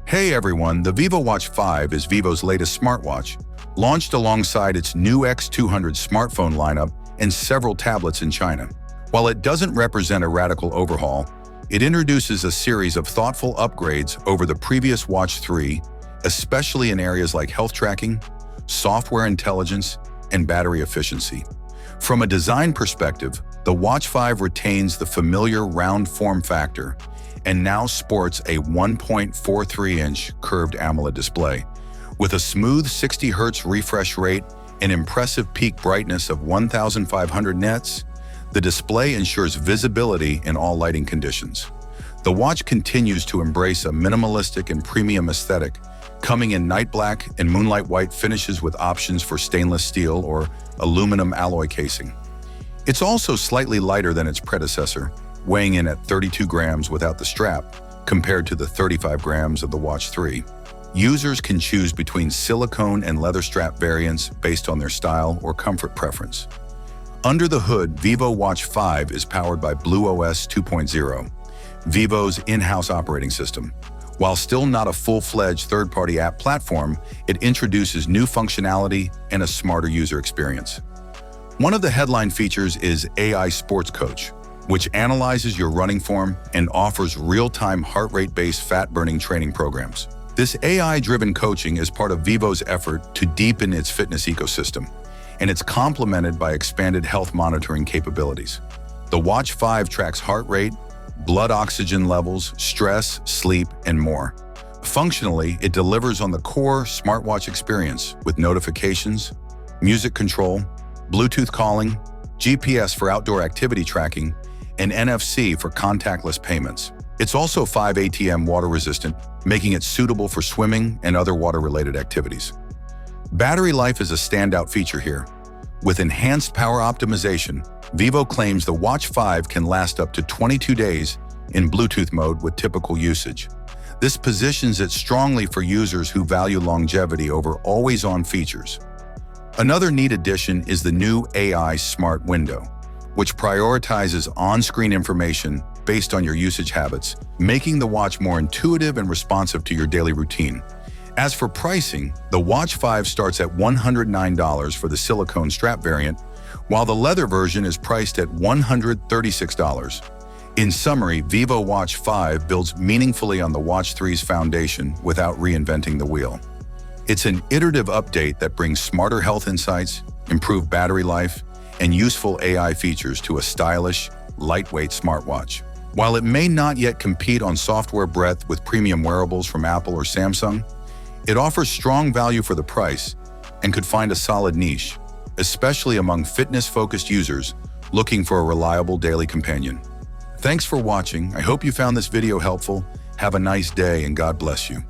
Hey everyone, the Vivo Watch 5 is Vivo's latest smartwatch, launched alongside its new X200 smartphone lineup and several tablets in China. While it doesn't represent a radical overhaul, it introduces a series of thoughtful upgrades over the previous Watch 3, especially in areas like health tracking, software intelligence, and battery efficiency. From a design perspective, the Watch 5 retains the familiar round form factor and now sports a 1.43-inch curved AMOLED display. With a smooth 60 Hz refresh rate and impressive peak brightness of 1,500 nits, the display ensures visibility in all lighting conditions. The watch continues to embrace a minimalistic and premium aesthetic, coming in night black and moonlight white finishes with options for stainless steel or aluminum alloy casing. It's also slightly lighter than its predecessor, weighing in at 32 grams without the strap, compared to the 35 grams of the Watch 3. Users can choose between silicone and leather strap variants based on their style or comfort preference. Under the hood, Vivo Watch 5 is powered by BlueOS 2.0, Vivo's in-house operating system. While still not a full-fledged third-party app platform, it introduces new functionality and a smarter user experience. One of the headline features is AI Sports Coach, which analyzes your running form and offers real-time heart rate-based fat-burning training programs. This AI-driven coaching is part of Vivo's effort to deepen its fitness ecosystem, and it's complemented by expanded health monitoring capabilities. The Watch 5 tracks heart rate, blood oxygen levels, stress, sleep, and more. Functionally, it delivers on the core smartwatch experience with notifications, music control, Bluetooth calling, GPS for outdoor activity tracking, and NFC for contactless payments. It's also 5 ATM water resistant, making it suitable for swimming and other water-related activities. Battery life is a standout feature here. With enhanced power optimization, Vivo claims the Watch 5 can last up to 22 days in Bluetooth mode with typical usage. This positions it strongly for users who value longevity over always-on features. Another neat addition is the new AI Smart Window, which prioritizes on-screen information based on your usage habits, making the watch more intuitive and responsive to your daily routine. As for pricing, the Watch 5 starts at $109 for the silicone strap variant, while the leather version is priced at $136. In summary, Vivo Watch 5 builds meaningfully on the Watch 3's foundation without reinventing the wheel. It's an iterative update that brings smarter health insights, improved battery life, and useful AI features to a stylish, lightweight smartwatch. While it may not yet compete on software breadth with premium wearables from Apple or Samsung, it offers strong value for the price and could find a solid niche, especially among fitness-focused users looking for a reliable daily companion. Thanks for watching. I hope you found this video helpful. Have a nice day and God bless you.